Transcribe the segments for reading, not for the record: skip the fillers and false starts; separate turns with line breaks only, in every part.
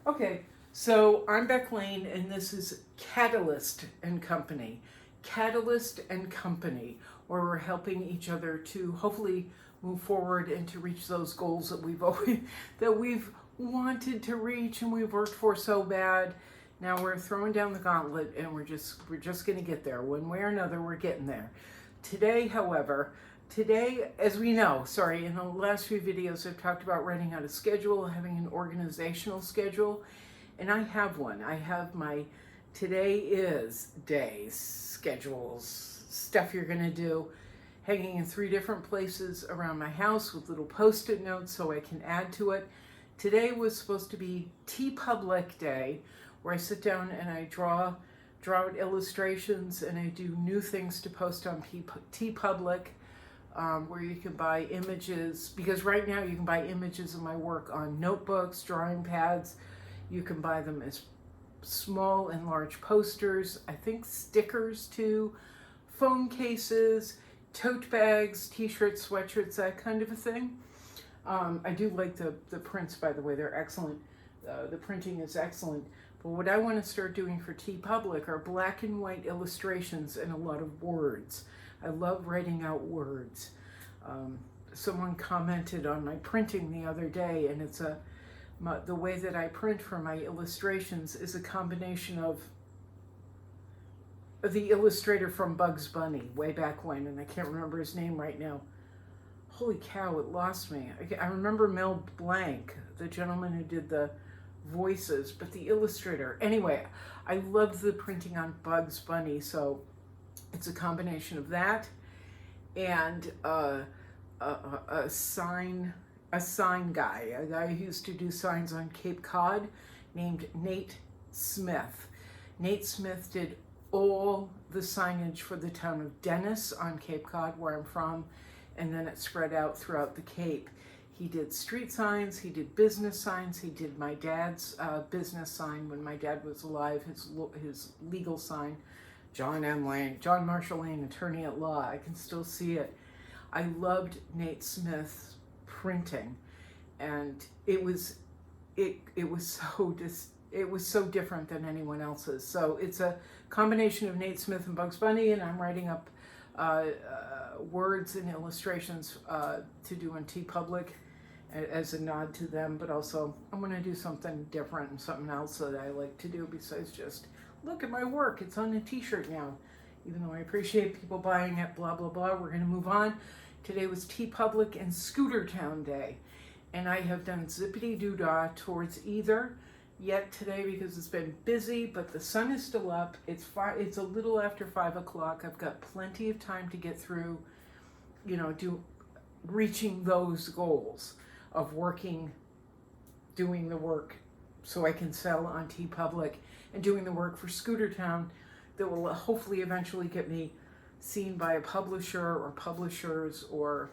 Okay, so I'm Beck Lane, and this is Catalyst and Company. Catalyst and Company, where we're helping each other to hopefully move forward and to reach those goals that we've wanted to reach and we've worked for so bad. Now we're throwing down the gauntlet, and we're just going to get there. One way or another, we're getting there. Today, however, as we know, in the last few videos, I've talked about writing out a schedule, having an organizational schedule, and I have one. I have my today is days, schedules, stuff you're going to do, hanging in 3 different places around my house with little post-it notes so I can add to it. Today was supposed to be TeePublic Day, where I sit down and I draw out illustrations and I do new things to post on TeePublic, where you can buy images, because right now you can buy images of my work on notebooks, drawing pads. You can buy them as small and large posters, I think stickers too, phone cases, tote bags, t-shirts, sweatshirts, that kind of a thing. I do like the prints, by the way, they're excellent. The printing is excellent. But what I want to start doing for TeePublic are black and white illustrations and a lot of words. I love writing out words. Someone commented on my printing the other day, and the way that I print for my illustrations is a combination of the illustrator from Bugs Bunny way back when, and I can't remember his name right now. Holy cow, it lost me. I remember Mel Blanc, the gentleman who did the voices, but the illustrator. Anyway, I love the printing on Bugs Bunny, so it's a combination of that and a sign guy, a guy who used to do signs on Cape Cod named Nate Smith. Nate Smith did all the signage for the town of Dennis on Cape Cod, where I'm from, and then it spread out throughout the Cape. He did street signs, he did business signs, he did my dad's business sign when my dad was alive, his legal sign, John Marshall Lane, attorney at law. I can still see it. I loved Nate Smith's printing, and it was so different than anyone else's. So it's a combination of Nate Smith and Bugs Bunny, and I'm writing up words and illustrations to do on TeePublic as a nod to them, but also I'm going to do something different and something else that I like to do besides just look at my work. It's on a t-shirt now. Even though I appreciate people buying it, blah, blah, blah, we're going to move on. Today was TeePublic and Scooter Town Day, and I have done zippity-doo-dah towards either yet today because it's been busy, but the sun is still up. It's a little after 5 o'clock. I've got plenty of time to get through, reaching those goals of doing the work so I can sell on TeePublic, and doing the work for Scooter Town that will hopefully eventually get me seen by a publisher or publishers, or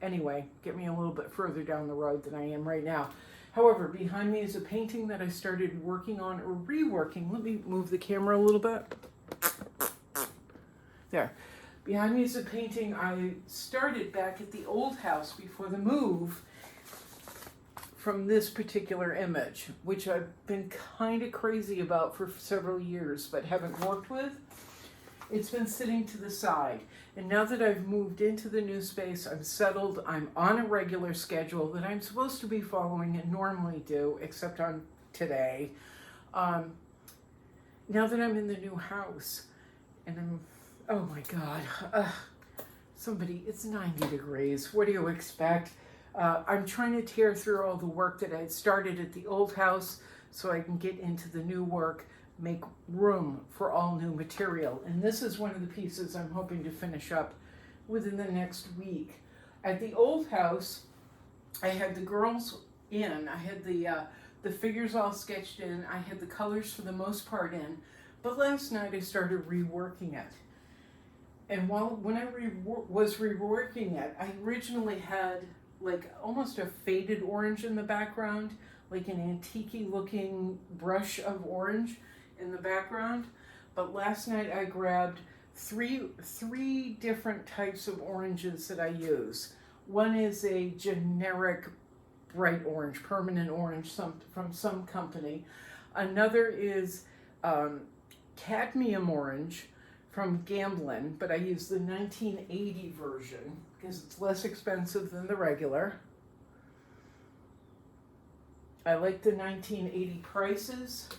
anyway, get me a little bit further down the road than I am right now. However, behind me is a painting that I started working on or reworking. Let me move the camera a little bit. There. Behind me is a painting I started back at the old house before the move from this particular image, which I've been kind of crazy about for several years but haven't worked with. It's been sitting to the side, and now that I've moved into the new space, I'm settled, I'm on a regular schedule that I'm supposed to be following and normally do, except on today. Now that I'm in the new house, and oh my God, it's 90 degrees, what do you expect? I'm trying to tear through all the work that I had started at the old house so I can get into the new work, make room for all new material. And this is one of the pieces I'm hoping to finish up within the next week. At the old house, I had the girls in. I had the figures all sketched in. I had the colors for the most part in. But last night I started reworking it. And when I was reworking it, I originally had like almost a faded orange in the background, like an antique-y looking brush of orange in the background. But last night I grabbed three different types of oranges that I use. One is a generic bright orange, permanent orange from some company. Another is cadmium orange from Gamblin, but I use the 1980 version because it's less expensive than the regular. I like the 1980 prices,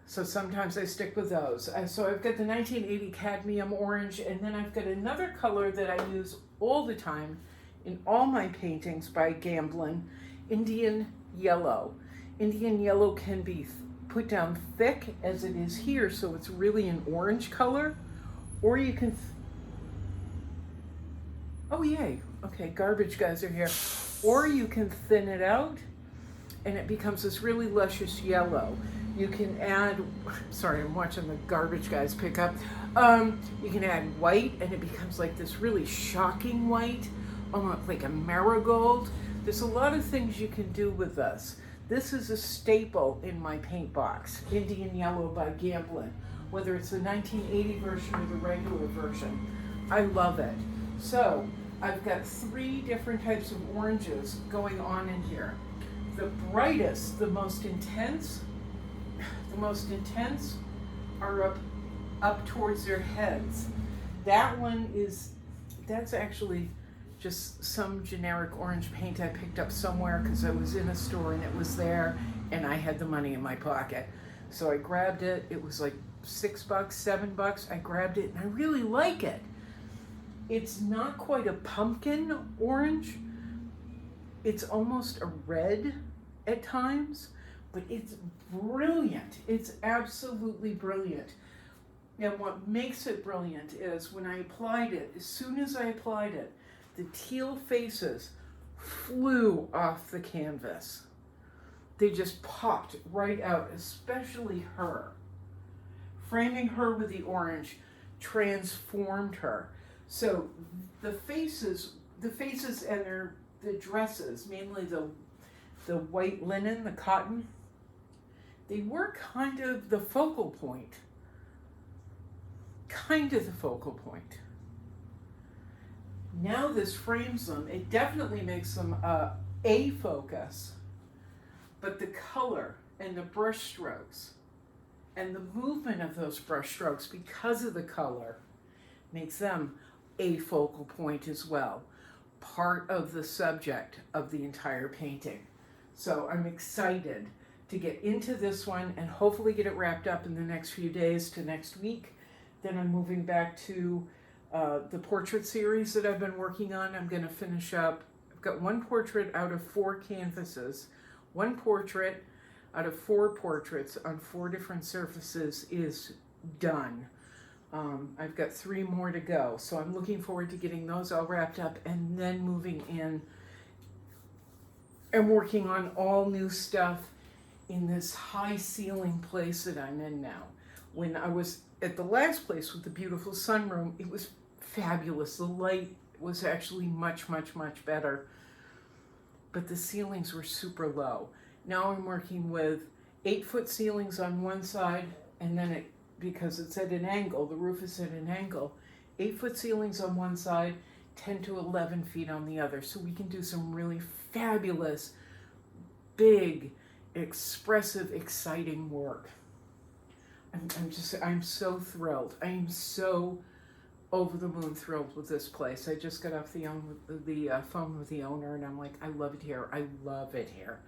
so sometimes I stick with those. So I've got the 1980 cadmium orange, and then I've got another color that I use all the time in all my paintings by Gamblin, Indian yellow. Indian yellow can be put down thick as it is here, so it's really an orange color, or you can, oh yay, okay, garbage guys are here. Or you can thin it out and it becomes this really luscious yellow. You can add, sorry, I'm watching the garbage guys pick up. You can add white and it becomes like this really shocking white, almost like a marigold. There's a lot of things you can do with this. This is a staple in my paint box, Indian Yellow by Gamblin, whether it's the 1980 version or the regular version. I love it. So I've got 3 different types of oranges going on in here. The brightest, the most intense are up towards their heads. That's actually just some generic orange paint I picked up somewhere because I was in a store and it was there and I had the money in my pocket. So I grabbed it. It was like $6, $7. I grabbed it and I really like it. It's not quite a pumpkin orange. It's almost a red at times, but it's brilliant. It's absolutely brilliant. And what makes it brilliant is when I applied it, as soon as I applied it, the teal faces flew off the canvas. They just popped right out, especially her. Framing her with the orange transformed her. So the faces and the dresses, mainly the white linen, the cotton, they were kind of the focal point. Now this frames them. It definitely makes them a focus, but the color and the brush strokes and the movement of those brush strokes because of the color makes them a focal point as well, part of the subject of the entire painting. So I'm excited to get into this one and hopefully get it wrapped up in the next few days to next week. Then I'm moving back to the portrait series that I've been working on. I'm going to finish up. I've got 1 portrait out of 4 canvases. 1 portrait out of 4 portraits on 4 different surfaces is done. I've got 3 more to go, so I'm looking forward to getting those all wrapped up and then moving in and working on all new stuff in this high ceiling place that I'm in now. When I was at the last place with the beautiful sunroom, it was fabulous. The light was actually much, much, much better, but the ceilings were super low. Now I'm working with 8-foot ceilings on one side, and then because it's at an angle, the roof is at an angle, 8-foot ceilings on one side, 10 to 11 feet on the other. So we can do some really fabulous, big, expressive, exciting work. I'm so thrilled. I am so over the moon thrilled with this place. I just got off the phone with the owner and I'm like, I love it here. I love it here.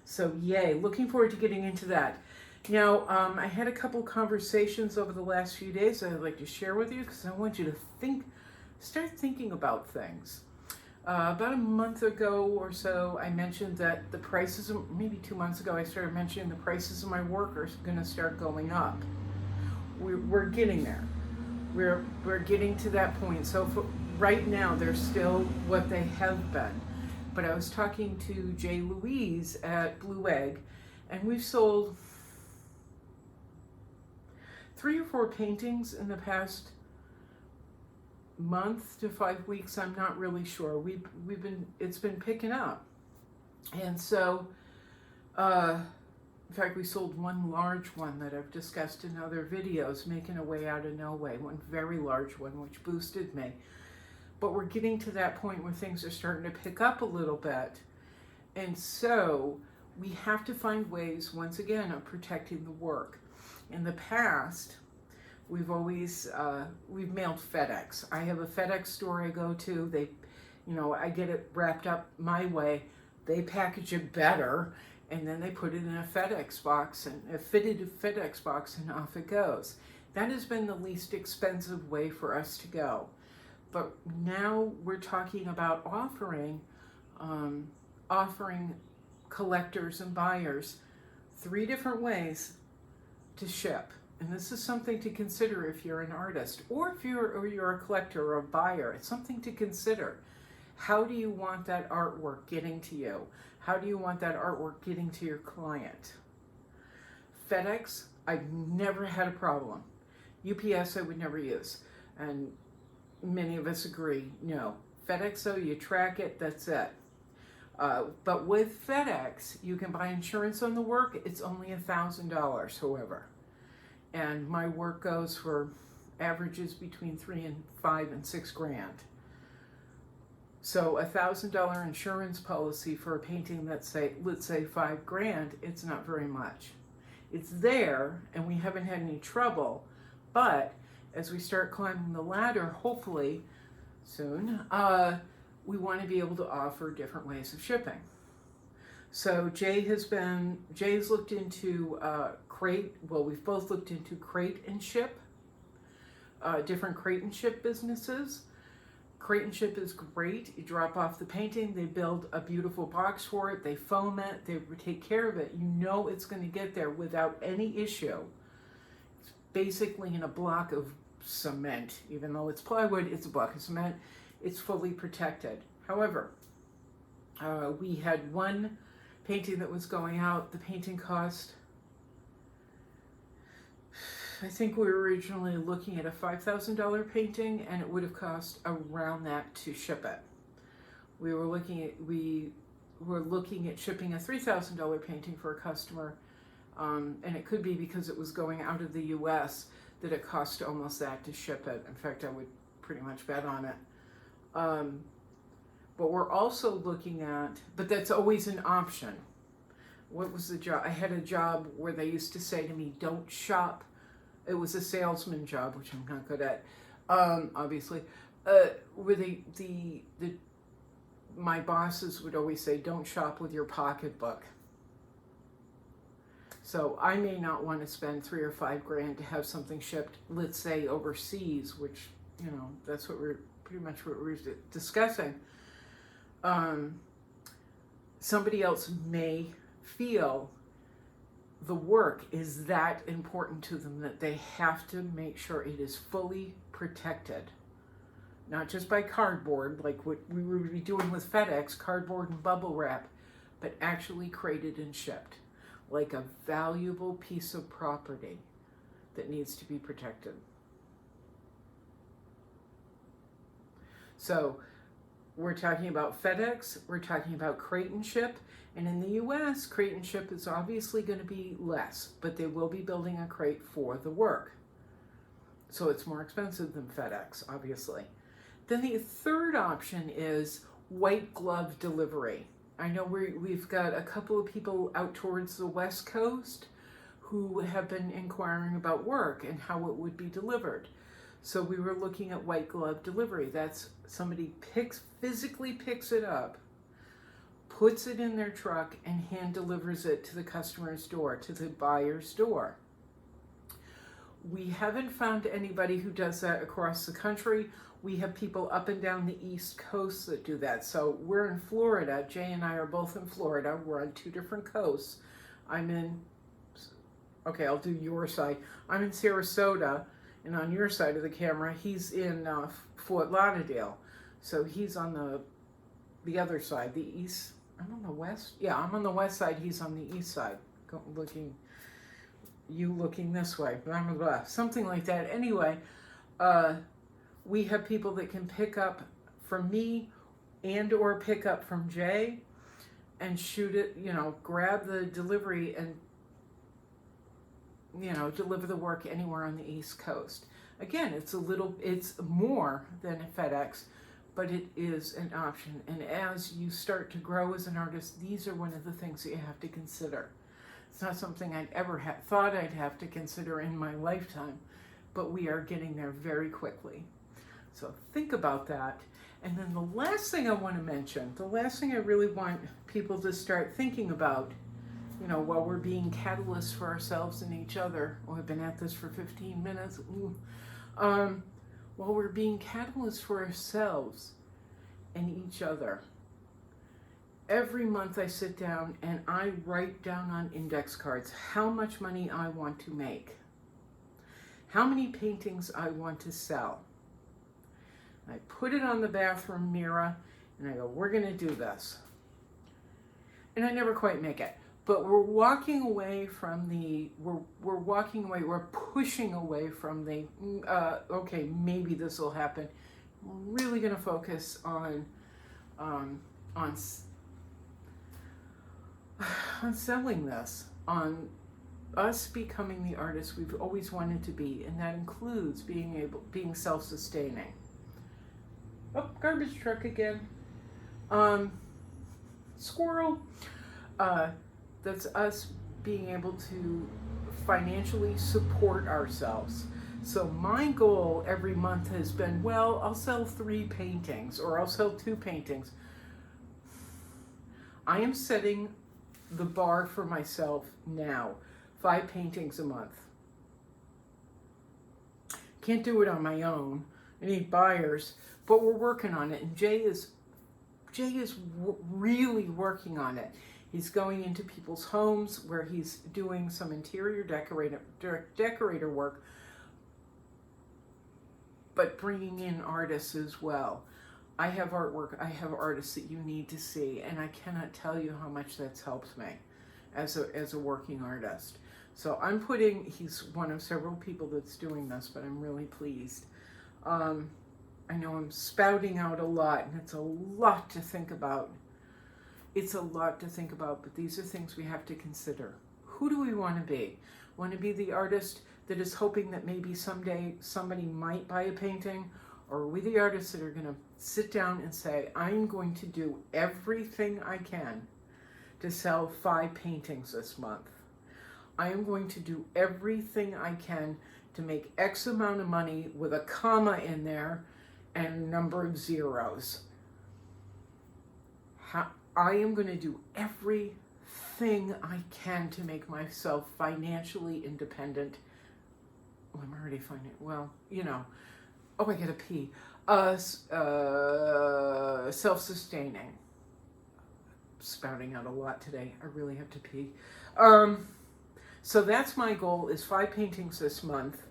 So yay, looking forward to getting into that. Now, I had a couple conversations over the last few days that I'd like to share with you because I want you to start thinking about things. About a month ago or so, I mentioned that the prices, maybe 2 months ago, I started mentioning the prices of my work are going to start going up. We're getting there. We're getting to that point. So right now, they're still what they have been. But I was talking to Jay Louise at Blue Egg, and we've sold 3 or 4 paintings in the past month to 5 weeks. I'm not really sure. It's been picking up, and so in fact we sold 1 large one that I've discussed in other videos, making a way out of no way, 1 very large one which boosted me. But we're getting to that point where things are starting to pick up a little bit, And so we have to find ways, once again, of protecting the work. In the past, we've always, we've mailed FedEx. I have a FedEx store I go to. They, I get it wrapped up my way. They package it better, and then they put it in a FedEx box, and a fitted FedEx box, and off it goes. That has been the least expensive way for us to go. But now we're talking about offering collectors and buyers 3 different ways to ship. And this is something to consider if you're an artist, or if you're a collector or a buyer. It's something to consider. How do you want that artwork getting to you? How do you want that artwork getting to your client? FedEx, I've never had a problem. UPS, I would never use. And many of us agree, no. FedEx, though, you track it, that's it. But with FedEx, you can buy insurance on the work. It's only $1,000, however. And my work goes for averages between $3 and $5 and $6 grand. So $1,000 insurance policy for a painting that's let's say $5 grand, it's not very much. It's there, and we haven't had any trouble. But as we start climbing the ladder, hopefully soon, we want to be able to offer different ways of shipping. So Jay's looked into crate. Well, we've both looked into crate and ship, different crate and ship businesses. Crate and ship is great. You drop off the painting, they build a beautiful box for it, they foam it, they take care of it. You know it's going to get there without any issue. It's basically in a block of cement. Even though it's plywood, it's a block of cement. It's fully protected. However, we had one painting that was going out. The painting cost, I think we were originally looking at a $5,000 painting, and it would have cost around that to ship it. We were looking at shipping a $3,000 painting for a customer, and it could be because it was going out of the U.S. that it cost almost that to ship it. In fact, I would pretty much bet on it. But we're also looking at, but that's always an option. What was the job? I had a job where they used to say to me, don't shop. It was a salesman job, which I'm not good at, obviously. Where my bosses would always say, don't shop with your pocketbook. So I may not want to spend $3 or $5 grand to have something shipped, let's say overseas, which, that's what we're pretty much what we're discussing. Somebody else may feel the work is that important to them that they have to make sure it is fully protected. Not just by cardboard, like what we would be doing with FedEx, cardboard and bubble wrap, but actually crated and shipped, like a valuable piece of property that needs to be protected. So we're talking about FedEx, we're talking about crate and ship, and in the US, crate and ship is obviously going to be less, but they will be building a crate for the work. So it's more expensive than FedEx, obviously. Then the third option is white glove delivery. I know we've got a couple of people out towards the West Coast who have been inquiring about work and how it would be delivered. So we were looking at white glove delivery. That's somebody physically picks it up, puts it in their truck, and hand delivers it to the customer's door, to the buyer's door. We haven't found anybody who does that across the country. We have people up and down the East Coast that do that. So we're in Florida. Jay and I are both in Florida. We're on 2 different coasts. I'll do your side. I'm in Sarasota, and on your side of the camera, he's in Fort Lauderdale. So he's on the other side, the east. I'm on the west. Yeah, I'm on the west side. He's on the east side, looking this way. Blah, blah, blah. Something like that. Anyway, we have people that can pick up from me and or pick up from Jay and shoot it, grab the delivery and, deliver the work anywhere on the East Coast. Again, it's more than a FedEx, but it is an option. And as you start to grow as an artist, these are one of the things that you have to consider. It's not something I'd ever thought I'd have to consider in my lifetime, but we are getting there very quickly. So think about that. And then the last thing I want to mention, the last thing I really want people to start thinking about, you know, while we're being catalysts for ourselves and each other. Oh, I've been at this for 15 minutes. While we're being catalysts for ourselves and each other, every month I sit down and I write down on index cards how much money I want to make, how many paintings I want to sell. I put it on the bathroom mirror and I go, we're going to do this. And I never quite make it. But we're walking away from the, we're pushing away from the, okay, maybe this will happen. We're really going to focus on selling this, on us becoming the artists we've always wanted to be, and that includes being self-sustaining. Oh, garbage truck again. Squirrel. That's us being able to financially support ourselves. So my goal every month has been, well, I'll sell 3 paintings or I'll sell 2 paintings. I am setting the bar for myself now, 5 paintings a month. Can't do it on my own. I need buyers, but we're working on it. And Jay is really working on it. He's going into people's homes where he's doing some interior decorator work, but bringing in artists as well. I have artwork, I have artists that you need to see, and I cannot tell you how much that's helped me as a working artist. So he's one of several people that's doing this, but I'm really pleased. I know I'm spouting out a lot, and it's a lot to think about. It's a lot to think about, but these are things we have to consider. Who do we want to be? Want to be the artist that is hoping that maybe someday somebody might buy a painting? Or are we the artists that are going to sit down and say, I'm going to do everything I can to sell 5 paintings this month. I am going to do everything I can to make X amount of money with a comma in there and a number of zeros. I am going to do everything I can to make myself financially independent. Oh, I'm already finding it. Well, you know. Oh, I gotta pee. Self-sustaining. Spouting out a lot today. I really have to pee. So that's my goal, is 5 paintings this month.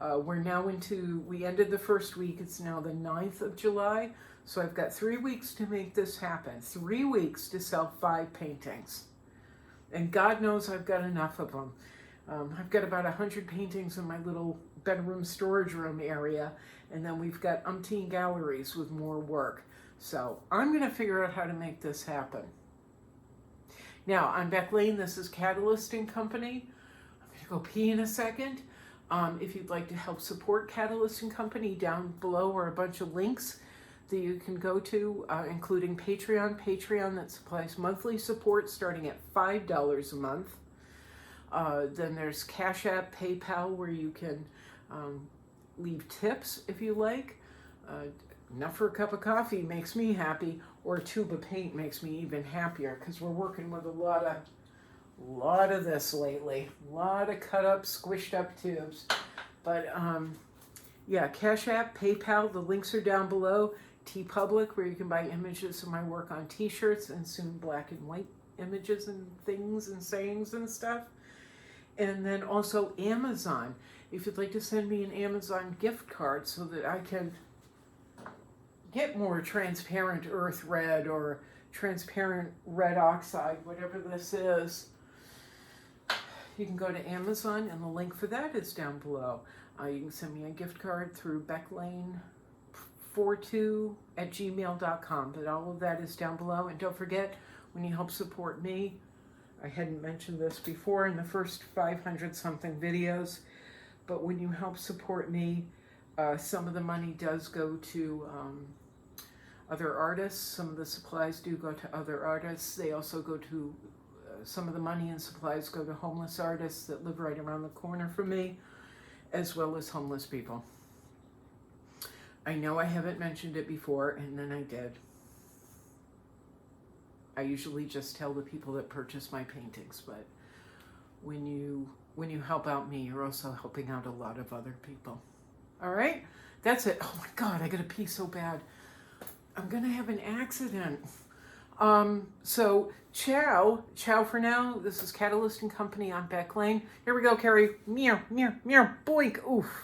We're now we ended the first week. It's now the 9th of July. So I've got 3 weeks to make this happen. 3 weeks to sell 5 paintings. And God knows I've got enough of them. I've got about 100 paintings in my little bedroom storage room area. And then we've got umpteen galleries with more work. So I'm going to figure out how to make this happen. Now, I'm Beck Lane. This is Catalyst & Company. I'm going to go pee in a second. If you'd like to help support Catalyst & Company, down below are a bunch of links that you can go to, including Patreon. Patreon that supplies monthly support starting at $5 a month. Then there's Cash App, PayPal, where you can leave tips if you like. Enough for a cup of coffee makes me happy, or a tube of paint makes me even happier, because we're working with a lot of this lately. A lot of cut up, squished up tubes. But yeah, Cash App, PayPal, the links are down below. TeePublic, where you can buy images of my work on t-shirts, and soon black and white images and things and sayings and stuff. And then also Amazon. If you'd like to send me an Amazon gift card so that I can get more transparent earth red or transparent red oxide, whatever this is, you can go to Amazon, and the link for that is down below. You can send me a gift card through Beck Lane 42@gmail.com, but all of that is down below. And don't forget, when you help support me, I hadn't mentioned this before in the first 500 something videos, but when you help support me, some of the money does go to other artists. Some of the supplies do go to other artists. They also go to, some of the money and supplies go to homeless artists that live right around the corner from me, as well as homeless people. I know I haven't mentioned it before, and then I did. I usually just tell the people that purchase my paintings, but when you help out me, you're also helping out a lot of other people. All right? That's it. Oh my God, I gotta pee so bad. I'm gonna have an accident. So ciao for now. This is Catalyst and Company on Beck Lane. Here we go, Carrie. Meow, meow, meow, boink, oof.